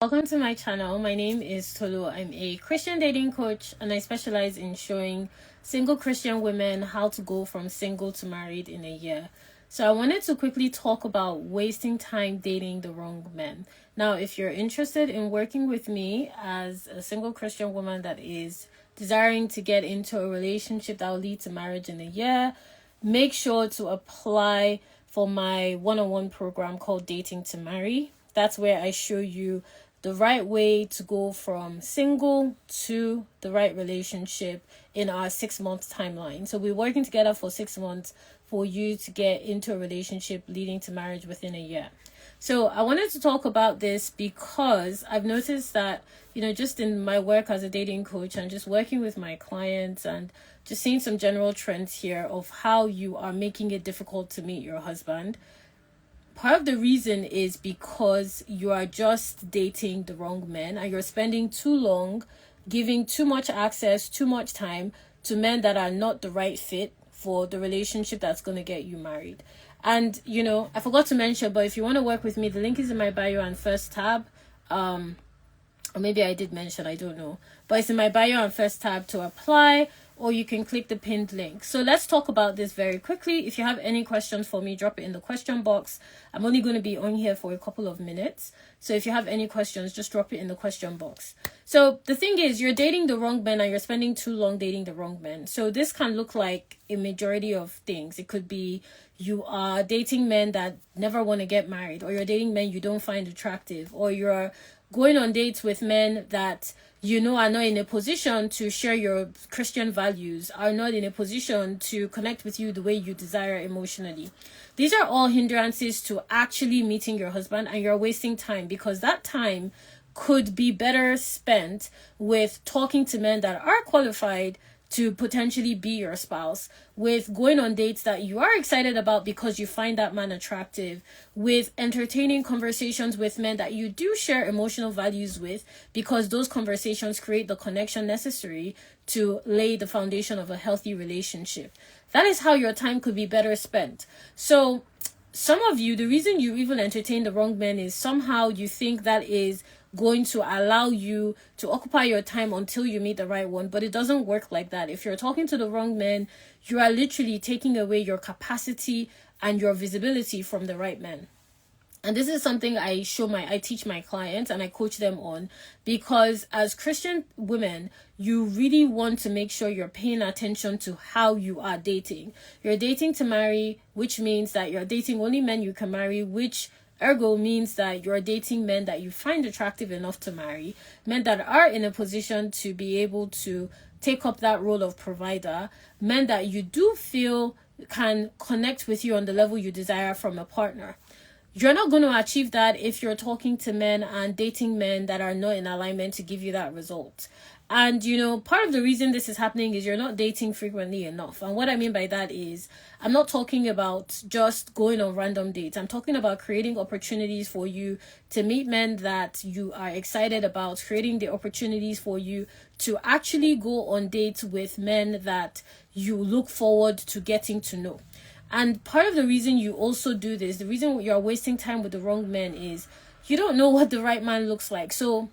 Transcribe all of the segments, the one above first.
Welcome to my channel. My name is Tolu. I'm a Christian dating coach and I specialize in showing single Christian women how to go from single to married in a year. So I wanted to quickly talk about wasting time dating the wrong men. Now, if you're interested in working with me as a single Christian woman that is desiring to get into a relationship that will lead to marriage in a year, make sure to apply for my one-on-one program called Dating to Marry. That's where I show you the right way to go from single to the right relationship in our 6-month timeline. So we're working together for 6 months for you to get into a relationship leading to marriage within a year. So I wanted to talk about this because I've noticed that, just in my work as a dating coach and just working with my clients and just seeing some general trends here of how you are making it difficult to meet your husband. Part of the reason is because you are just dating the wrong men and you're spending too long giving too much access, too much time to men that are not the right fit for the relationship that's going to get you married. And, I forgot to mention, but if you want to work with me, the link is in my bio and first tab. Or maybe I did mention, I don't know. But it's in my bio and first tab to apply, or you can click the pinned link. So let's talk about this very quickly. If you have any questions for me, drop it in the question box. I'm only going to be on here for a couple of minutes. So if you have any questions, just drop it in the question box. So the thing is, you're dating the wrong men and you're spending too long dating the wrong men. So this can look like a majority of things. It could be you are dating men that never want to get married, or you're dating men you don't find attractive, or you're going on dates with men that are not in a position to share your Christian values, are not in a position to connect with you the way you desire emotionally. These are all hindrances to actually meeting your husband, and you're wasting time because that time could be better spent with talking to men that are qualified to potentially be your spouse, with going on dates that you are excited about because you find that man attractive, with entertaining conversations with men that you do share emotional values with, because those conversations create the connection necessary to lay the foundation of a healthy relationship. That is how your time could be better spent. So some of you, the reason you even entertain the wrong men is somehow you think that is going to allow you to occupy your time until you meet the right one, but it doesn't work like that. If you're talking to the wrong men, you are literally taking away your capacity and your visibility from the right men. And this is something I teach my clients and I coach them on, because as Christian women, you really want to make sure you're paying attention to how you are dating. You're dating to marry, which means that you're dating only men you can marry, which ergo means that you're dating men that you find attractive enough to marry, men that are in a position to be able to take up that role of provider, men that you do feel can connect with you on the level you desire from a partner. You're not going to achieve that if you're talking to men and dating men that are not in alignment to give you that result. And, part of the reason this is happening is you're not dating frequently enough. And what I mean by that is, I'm not talking about just going on random dates. I'm talking about creating opportunities for you to meet men that you are excited about, creating the opportunities for you to actually go on dates with men that you look forward to getting to know. And part of the reason you also do this, the reason you're wasting time with the wrong men is you don't know what the right man looks like. So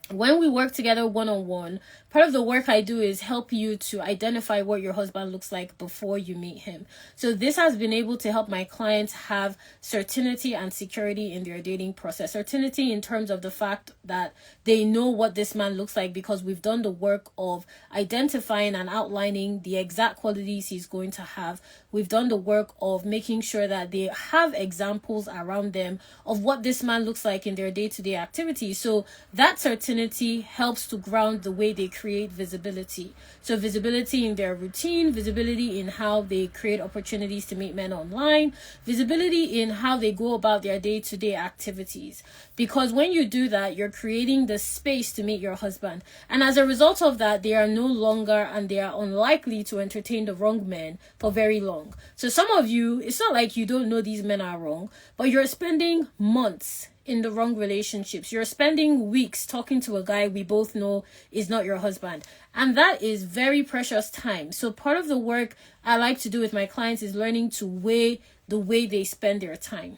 when we work together one-on-one, part of the work I do is help you to identify what your husband looks like before you meet him. So this has been able to help my clients have certainty and security in their dating process. Certainty in terms of the fact that they know what this man looks like because we've done the work of identifying and outlining the exact qualities he's going to have. We've done the work of making sure that they have examples around them of what this man looks like in their day-to-day activities. So that certainty helps to ground the way they create visibility. So visibility in their routine, visibility in how they create opportunities to meet men online, visibility in how they go about their day-to-day activities. Because when you do that, you're creating the space to meet your husband. And as a result of that, they are no longer and they are unlikely to entertain the wrong men for very long. So some of you, it's not like you don't know these men are wrong, but you're spending months in the wrong relationships. You're spending weeks talking to a guy we both know is not your husband. And that is very precious time. So part of the work I like to do with my clients is learning to weigh the way they spend their time.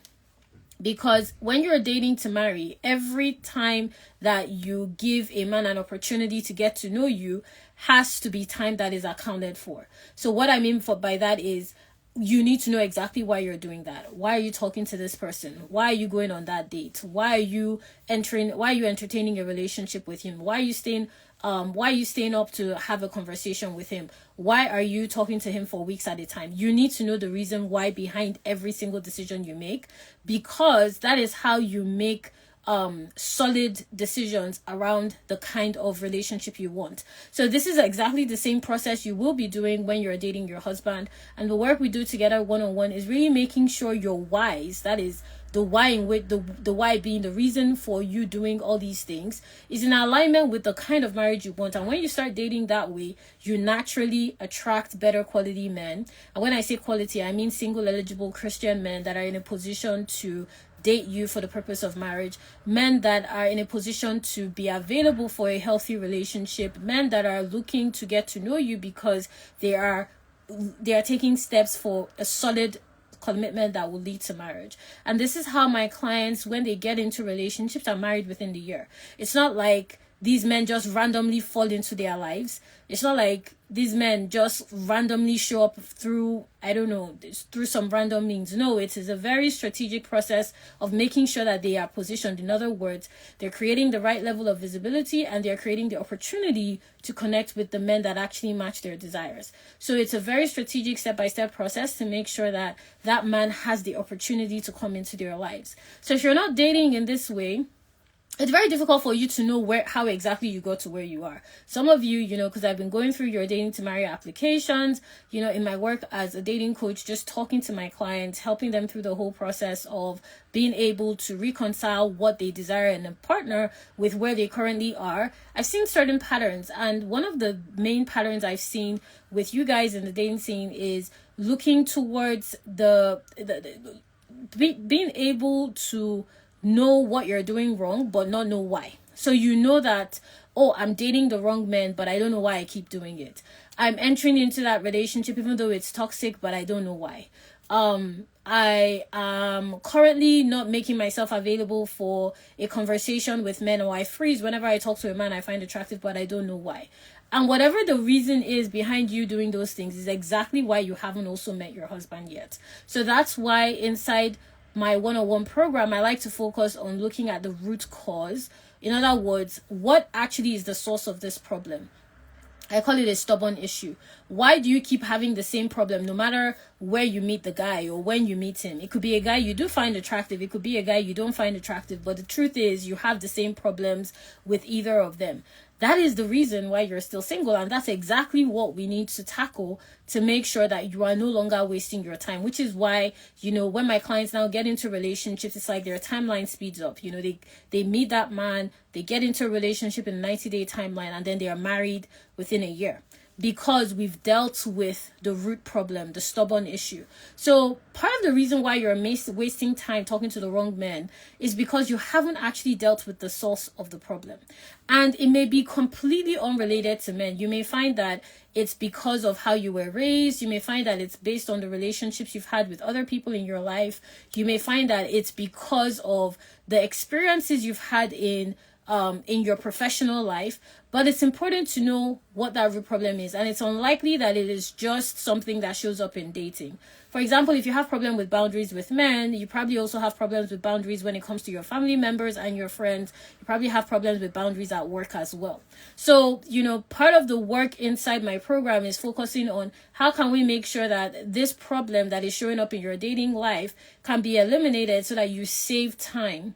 Because when you're dating to marry, every time that you give a man an opportunity to get to know you has to be time that is accounted for. So what I mean by that is, you need to know exactly why you're doing that. Why are you talking to this person? Why are you going on that date? Why are you entertaining a relationship with him? Why are you staying up to have a conversation with him? Why are you talking to him for weeks at a time? You need to know the reason why behind every single decision you make, because that is how you make solid decisions around the kind of relationship you want. So this is exactly the same process you will be doing when you're dating your husband. And the work we do together one-on-one is really making sure your whys, that is the why, in which the why being the reason for you doing all these things, is in alignment with the kind of marriage you want. And when you start dating that way, you naturally attract better quality men. And when I say quality, I mean single, eligible Christian men that are in a position to date you for the purpose of marriage, men that are in a position to be available for a healthy relationship, men that are looking to get to know you because they are taking steps for a solid commitment that will lead to marriage. And this is how my clients, when they get into relationships, are married within the year. It's not like these men just randomly fall into their lives. It's not like these men just randomly show up through some random means. No, it is a very strategic process of making sure that they are positioned. In other words, they're creating the right level of visibility, and they're creating the opportunity to connect with the men that actually match their desires. So it's a very strategic step-by-step process to make sure that that man has the opportunity to come into their lives. So if you're not dating in this way, it's very difficult for you to know how exactly you got to where you are. Some of you, because I've been going through your dating to marry applications, in my work as a dating coach, just talking to my clients, helping them through the whole process of being able to reconcile what they desire in a partner with where they currently are. I've seen certain patterns, and one of the main patterns I've seen with you guys in the dating scene is looking towards being able to know what you're doing wrong, but not know why. So you know that, I'm dating the wrong man, but I don't know why I keep doing it. I'm entering into that relationship even though it's toxic, but I don't know why. I am currently not making myself available for a conversation with men, or I freeze whenever I talk to a man I find attractive, but I don't know why. And whatever the reason is behind you doing those things is exactly why you haven't also met your husband yet. So that's why inside my one-on-one program, I like to focus on looking at the root cause. In other words, what actually is the source of this problem? I call it a stubborn issue. Why do you keep having the same problem no matter where you meet the guy or when you meet him? It could be a guy you do find attractive. It could be a guy you don't find attractive. But the truth is, you have the same problems with either of them. That is the reason why you're still single. And that's exactly what we need to tackle to make sure that you are no longer wasting your time. Which is why, when my clients now get into relationships, it's like their timeline speeds up. They meet that man, they get into a relationship in a 90-day timeline, and then they are married within a year. Because we've dealt with the root problem, the stubborn issue. So part of the reason why you're wasting time talking to the wrong man is because you haven't actually dealt with the source of the problem. And it may be completely unrelated to men. You may find that it's because of how you were raised. You may find that it's based on the relationships you've had with other people in your life. You may find that it's because of the experiences you've had in your professional life. But it's important to know what that root problem is, and it's unlikely that it is just something that shows up in dating. For example, if you have problems with boundaries with men, you probably also have problems with boundaries when it comes to your family members and your friends. You probably have problems with boundaries at work as well. So, part of the work inside my program is focusing on how can we make sure that this problem that is showing up in your dating life can be eliminated so that you save time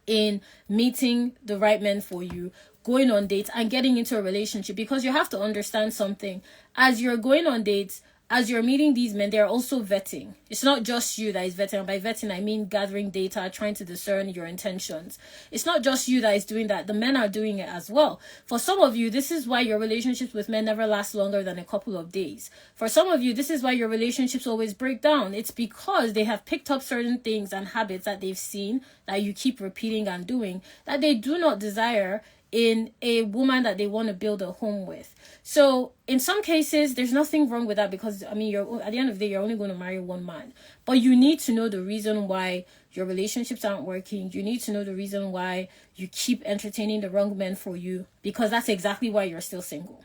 in meeting the right men for you, going on dates, and getting into a relationship. Because you have to understand something. As you're going on dates, as you're meeting these men, they're also vetting. It's not just you that is vetting. And by vetting, I mean gathering data, trying to discern your intentions. It's not just you that is doing that. The men are doing it as well. For some of you, this is why your relationships with men never last longer than a couple of days. For some of you, this is why your relationships always break down. It's because they have picked up certain things and habits that they've seen that you keep repeating and doing that they do not desire in a woman that they want to build a home with. So in some cases, there's nothing wrong with that, because you're at the end of the day, you're only going to marry one man. But you need to know the reason why your relationships aren't working. You need to know the reason why you keep entertaining the wrong men for you, because that's exactly why you're still single.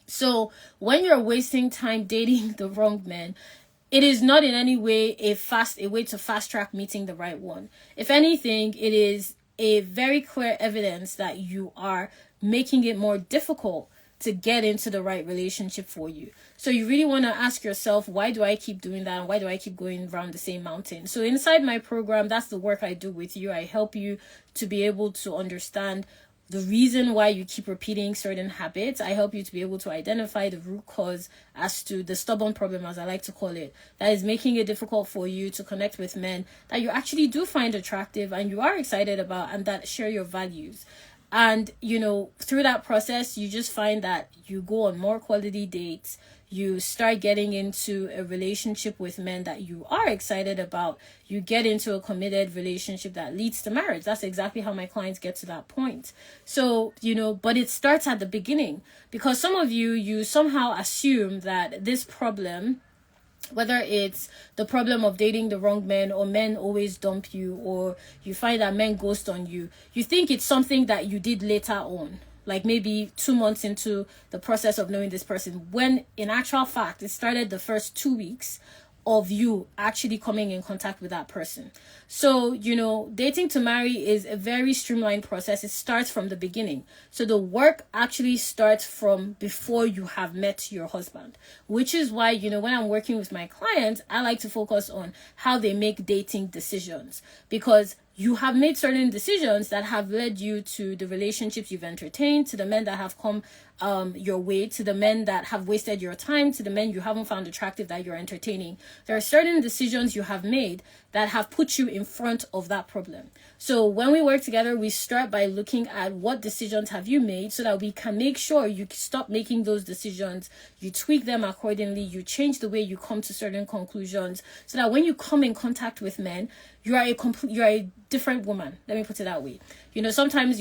So when you're wasting time dating the wrong men, it is not in any way a way to fast track meeting the right one. If anything, it is a very clear evidence that you are making it more difficult to get into the right relationship for you. So you really want to ask yourself, why do I keep doing that? And why do I keep going around the same mountain? So inside my program, that's the work I do with you. I help you to be able to understand the reason why you keep repeating certain habits. I help you to be able to identify the root cause as to the stubborn problem, as I like to call it, that is making it difficult for you to connect with men that you actually do find attractive and you are excited about and that share your values. And, through that process, you just find that you go on more quality dates. You start getting into a relationship with men that you are excited about. You get into a committed relationship that leads to marriage. That's exactly how my clients get to that point. So, but it starts at the beginning, because some of you somehow assume that this problem, whether it's the problem of dating the wrong men, or men always dump you, or you find that men ghost on you, you think it's something that you did later on, like maybe 2 months into the process of knowing this person, when in actual fact, it started the first 2 weeks of you actually coming in contact with that person. So, dating to marry is a very streamlined process. It starts from the beginning. So the work actually starts from before you have met your husband, which is why, when I'm working with my clients, I like to focus on how they make dating decisions, because you have made certain decisions that have led you to the relationships you've entertained, to the men that have come your way, to the men that have wasted your time, to the men you haven't found attractive that you're entertaining. There are certain decisions you have made that have put you in front of that problem. So when we work together, we start by looking at what decisions have you made, so that we can make sure you stop making those decisions, you tweak them accordingly, you change the way you come to certain conclusions, so that when you come in contact with men, you are a different woman. Let me put it that way. Sometimes,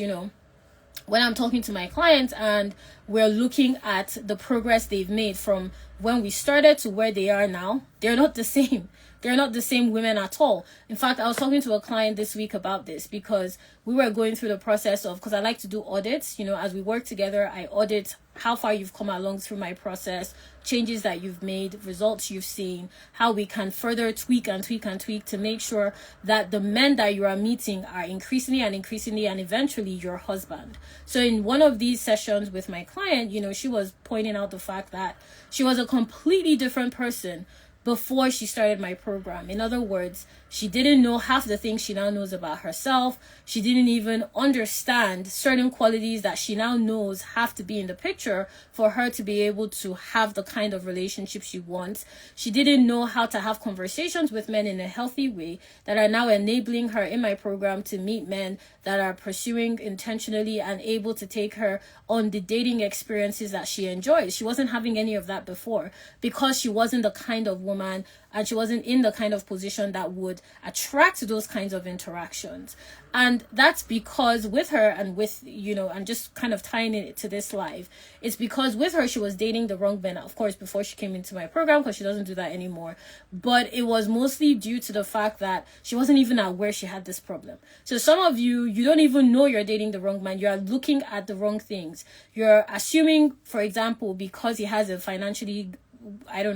when I'm talking to my clients and we're looking at the progress they've made from when we started to where they are now, they're not the same. They're not the same women at all. In fact, I was talking to a client this week about this, because we were going through the process of, because I like to do audits, as we work together, I audit how far you've come along through my process, changes that you've made, results you've seen, how we can further tweak to make sure that the men that you are meeting are increasingly and eventually your husband. So in one of these sessions with my client, she was pointing out the fact that she was a completely different person before she started my program. In other words, she didn't know half the things she now knows about herself. She didn't even understand certain qualities that she now knows have to be in the picture for her to be able to have the kind of relationship she wants. She didn't know how to have conversations with men in a healthy way that are now enabling her in my program to meet men that are pursuing intentionally and able to take her on the dating experiences that she enjoys. She wasn't having any of that before, because she wasn't the kind of woman and she wasn't in the kind of position that would attract those kinds of interactions. And that's because with her and with, and just kind of tying it to this live, it's because with her, she was dating the wrong men, of course, before she came into my program, because she doesn't do that anymore. But it was mostly due to the fact that she wasn't even aware she had this problem. So some of you don't even know you're dating the wrong man. You're looking at the wrong things. You're assuming, for example, because he has a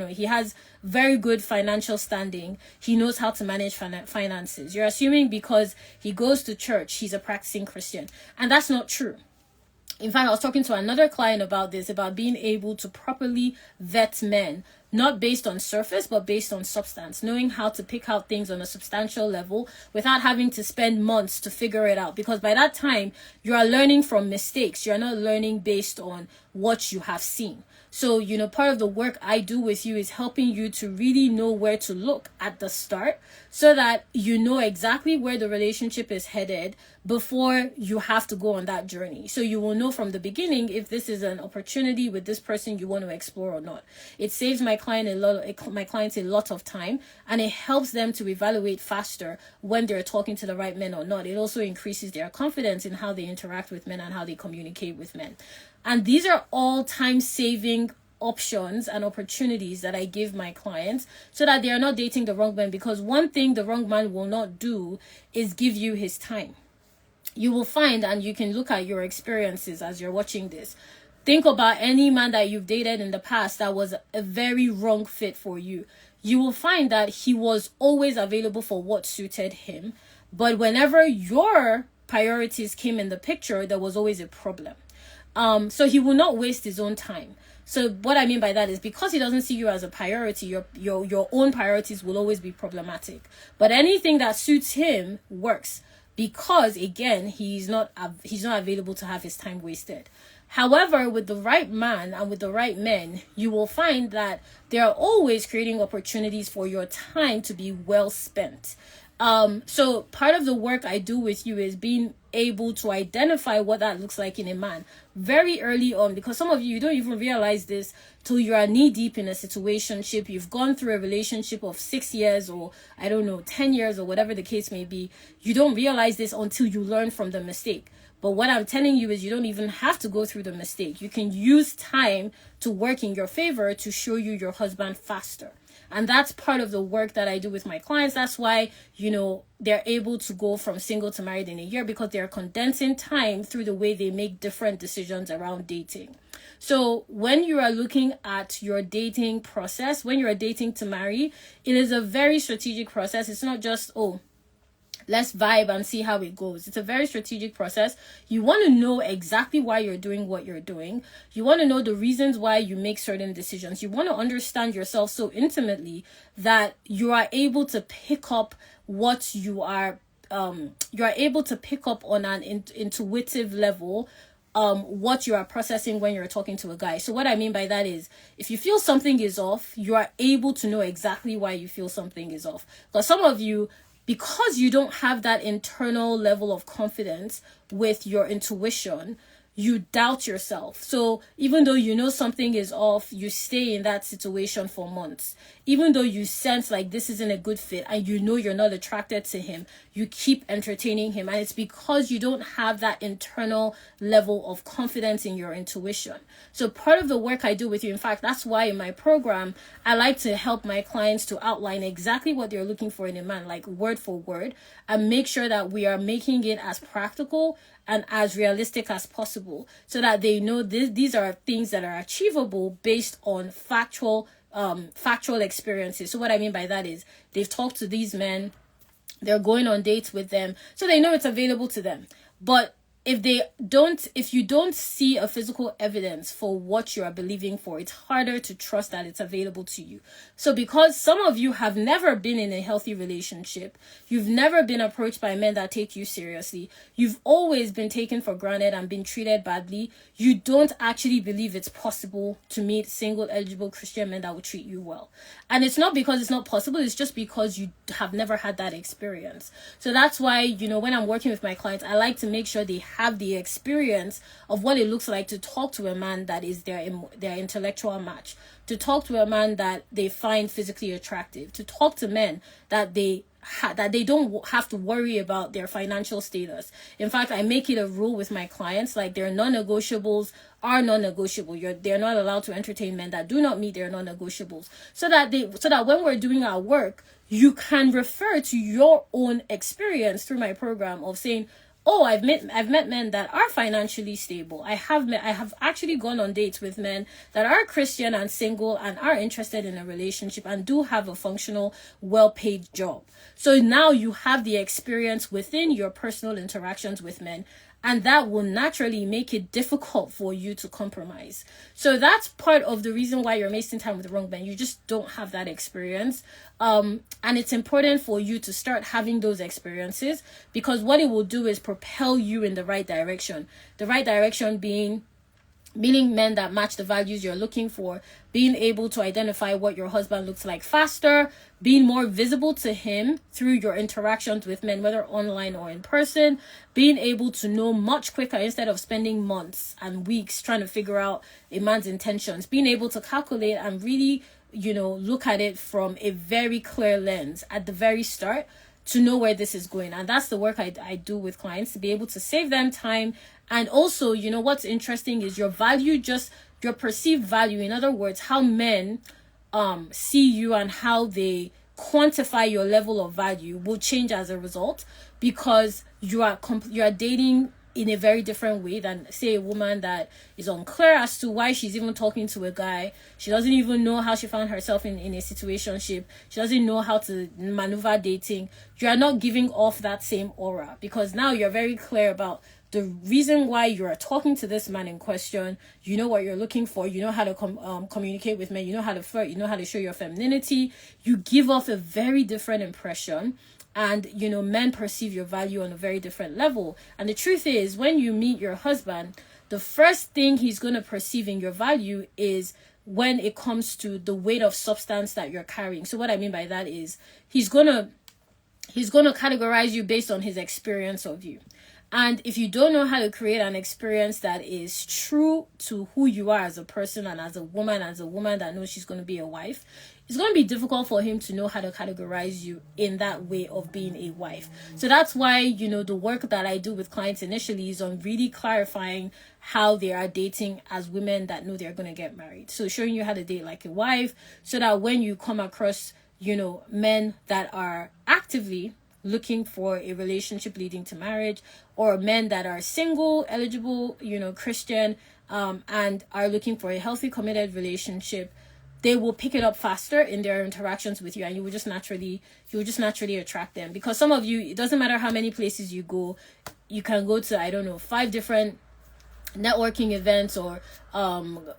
he has very good financial standing, he knows how to manage finances. You're assuming because he goes to church, he's a practicing Christian. And that's not true. In fact, I was talking to another client about this, about being able to properly vet men, not based on surface, but based on substance, knowing how to pick out things on a substantial level without having to spend months to figure it out. Because by that time, you are learning from mistakes. You're not learning based on what you have seen. So, part of the work I do with you is helping you to really know where to look at the start, so that you know exactly where the relationship is headed before you have to go on that journey. So you will know from the beginning if this is an opportunity with this person you want to explore or not. It saves my clients a lot of time, and it helps them to evaluate faster when they're talking to the right men or not. It also increases their confidence in how they interact with men and how they communicate with men. And these are all time-saving options and opportunities that I give my clients so that they are not dating the wrong man, because one thing the wrong man will not do is give you his time. You will find, and you can look at your experiences as you're watching this. Think about any man that you've dated in the past that was a very wrong fit for you. You will find that he was always available for what suited him. But whenever your priorities came in the picture, there was always a problem. So he will not waste his own time. So what I mean by that is, because he doesn't see you as a priority, your own priorities will always be problematic. But anything that suits him works, because again, he's not available to have his time wasted. However, with the right man and with the right men, you will find that they are always creating opportunities for your time to be well spent. So part of the work I do with you is being able to identify what that looks like in a man very early on, because some of you don't even realize this till you are knee deep in a situationship. You've gone through a relationship of 6 years, or 10 years, or whatever the case may be. You don't realize this until you learn from the mistake. But what I'm telling you is, you don't even have to go through the mistake. You can use time to work in your favor to show you your husband faster. And that's part of the work that I do with my clients. That's why, they're able to go from single to married in a year, because they're condensing time through the way they make different decisions around dating. So when you are looking at your dating process, when you're dating to marry, it is a very strategic process. It's not just, let's vibe and see how it goes. It's a very strategic process. You want to know exactly why you're doing what you're doing. You want to know the reasons why you make certain decisions. You want to understand yourself so intimately that you are able to pick up what you are able to pick up on an intuitive level, what you are processing when you're talking to a guy. So what I mean by that is, if you feel something is off, you are able to know exactly why you feel something is off. Because some of you, because you don't have that internal level of confidence with your intuition, you doubt yourself. So even though you know something is off, you stay in that situation for months. Even though you sense like this isn't a good fit and you know you're not attracted to him, you keep entertaining him. And it's because you don't have that internal level of confidence in your intuition. So part of the work I do with you, in fact, that's why in my program, I like to help my clients to outline exactly what they're looking for in a man, like word for word, and make sure that we are making it as practical and as realistic as possible, so that they know these are things that are achievable based on factual experiences. So what I mean by that is, they've talked to these men, they're going on dates with them, so they know it's available to them. But if you don't see a physical evidence for what you are believing for, it's harder to trust that it's available to you. So because some of you have never been in a healthy relationship, you've never been approached by men that take you seriously, you've always been taken for granted and been treated badly, you don't actually believe it's possible to meet single eligible Christian men that will treat you well. And it's not because it's not possible, it's just because you have never had that experience. So that's why, when I'm working with my clients, I like to make sure they have the experience of what it looks like to talk to a man that is their intellectual match, to talk to a man that they find physically attractive, to talk to men that they don't have to worry about their financial status. In fact, I make it a rule with my clients, like their non-negotiables are non-negotiable. They're not allowed to entertain men that do not meet their non-negotiables, so that when we're doing our work, you can refer to your own experience through my program of saying, I've met men that are financially stable. I have actually gone on dates with men that are Christian and single and are interested in a relationship and do have a functional, well-paid job. So now you have the experience within your personal interactions with men, and that will naturally make it difficult for you to compromise. So that's part of the reason why you're wasting time with the wrong men. You just don't have that experience. And it's important for you to start having those experiences, because what it will do is propel you in the right direction. The right direction being meeting men that match the values you're looking for, being able to identify what your husband looks like faster, being more visible to him through your interactions with men, whether online or in person, being able to know much quicker instead of spending months and weeks trying to figure out a man's intentions, being able to calculate and really, look at it from a very clear lens at the very start to know where this is going. And that's the work I do with clients, to be able to save them time. And also, what's interesting is your value your perceived value, in other words, how men see you and how they quantify your level of value, will change as a result, because you are dating in a very different way than, say, a woman that is unclear as to why she's even talking to a guy. She doesn't even know how she found herself in a situationship. She doesn't know how to maneuver dating. You are not giving off that same aura, because now you're very clear about the reason why you're talking to this man in question. You know what you're looking for. You know how to communicate with men. You know how to flirt. You know how to show your femininity. You give off a very different impression. And, men perceive your value on a very different level. And the truth is, when you meet your husband, the first thing he's going to perceive in your value is when it comes to the weight of substance that you're carrying. So what I mean by that is he's going to categorize you based on his experience of you. And if you don't know how to create an experience that is true to who you are as a person and as a woman that knows she's going to be a wife, it's going to be difficult for him to know how to categorize you in that way of being a wife. So that's why, the work that I do with clients initially is on really clarifying how they are dating as women that know they're going to get married. So showing you how to date like a wife, so that when you come across, men that are actively looking for a relationship leading to marriage, or men that are single, eligible, Christian, and are looking for a healthy, committed relationship, they will pick it up faster in their interactions with you, and you will just naturally attract them. Because some of you, it doesn't matter how many places you go, you can go to, 5 different networking events or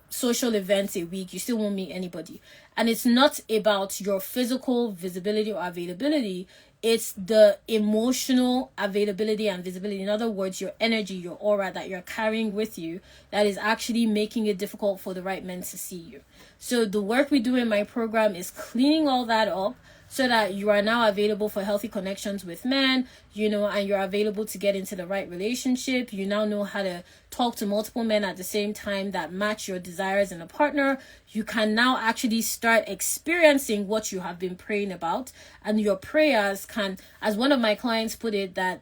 social events a week, you still won't meet anybody. And it's not about your physical visibility or availability. It's the emotional availability and visibility. In other words, your energy, your aura that you're carrying with you, that is actually making it difficult for the right men to see you. So the work we do in my program is cleaning all that up, so that you are now available for healthy connections with men, and you're available to get into the right relationship. You now know how to talk to multiple men at the same time that match your desires in a partner. You can now actually start experiencing what you have been praying about, and your prayers can, as one of my clients put it, that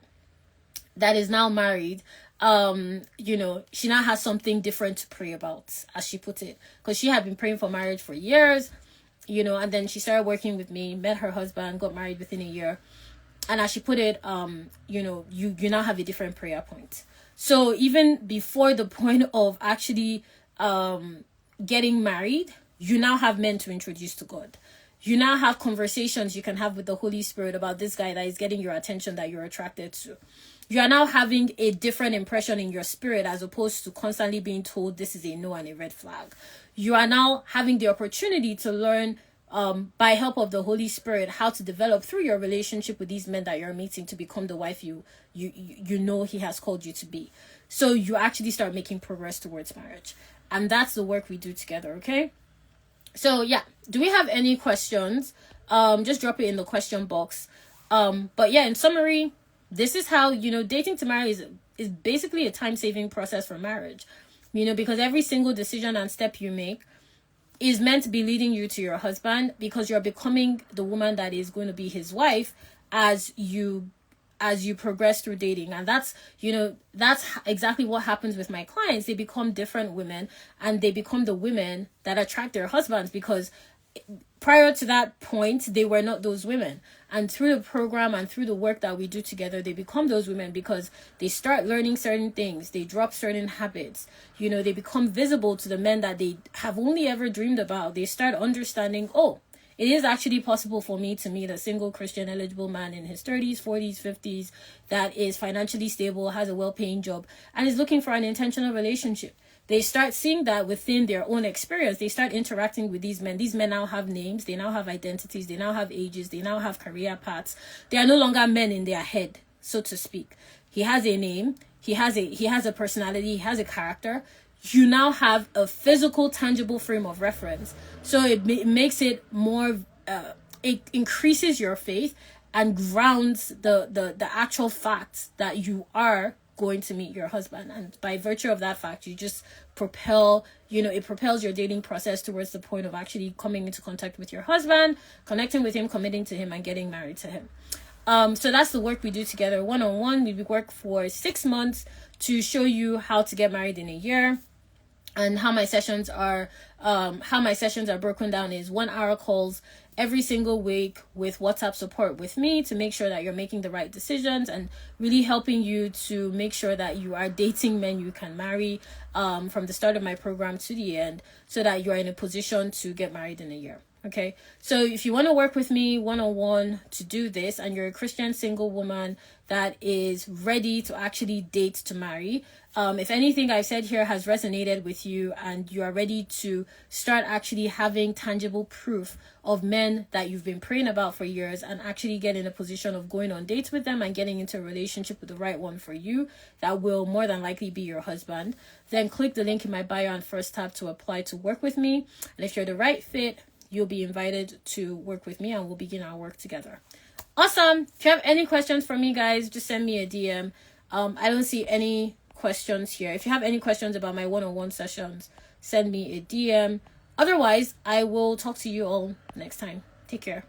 is now married, she now has something different to pray about, as she put it, because she had been praying for marriage for years. And then she started working with me, met her husband, got married within a year. And as she put it, you now have a different prayer point. So even before the point of actually getting married, you now have men to introduce to God. You now have conversations you can have with the Holy Spirit about this guy that is getting your attention, that you're attracted to. You are now having a different impression in your spirit, as opposed to constantly being told this is a no and a red flag. You are now having the opportunity to learn, by help of the Holy Spirit, how to develop through your relationship with these men that you're meeting to become the wife you know he has called you to be. So you actually start making progress towards marriage. And that's the work we do together, okay? So yeah, do we have any questions? Just drop it in the question box. But yeah, in summary, this is how, dating to marry is basically a time-saving process for marriage. Because every single decision and step you make is meant to be leading you to your husband, because you're becoming the woman that is going to be his wife as you progress through dating. And that's exactly what happens with my clients. They become different women, and they become the women that attract their husbands, because prior to that point, they were not those women. And through the program and through the work that we do together, they become those women, because they start learning certain things. They drop certain habits. They become visible to the men that they have only ever dreamed about. They start understanding, it is actually possible for me to meet a single Christian eligible man in his 30s, 40s, 50s that is financially stable, has a well-paying job, and is looking for an intentional relationship. They start seeing that within their own experience. They start interacting with these men. These men now have names. They now have identities. They now have ages. They now have career paths. They are no longer men in their head, so to speak. He has a name. He has a personality. He has a character. You now have a physical, tangible frame of reference. So it makes it more, it increases your faith and grounds the actual facts that you are going to meet your husband. And by virtue of that fact, you just propels your dating process towards the point of actually coming into contact with your husband, connecting with him, committing to him, and getting married to him. So that's the work we do together one-on-one. We work for 6 months to show you how to get married in a year. And how my sessions are broken down is 1 hour calls every single week with WhatsApp support with me to make sure that you're making the right decisions and really helping you to make sure that you are dating men you can marry from the start of my program to the end, so that you're in a position to get married in a year. Okay, so if you want to work with me one-on-one to do this, and you're a Christian single woman that is ready to actually date to marry, if anything I've said here has resonated with you and you are ready to start actually having tangible proof of men that you've been praying about for years and actually get in a position of going on dates with them and getting into a relationship with the right one for you that will more than likely be your husband, then click the link in my bio and first tab to apply to work with me. And if you're the right fit, you'll be invited to work with me and we'll begin our work together. Awesome. If you have any questions for me, guys, just send me a DM. I don't see any questions here. If you have any questions about my one-on-one sessions, send me a DM. Otherwise, I will talk to you all next time. Take care.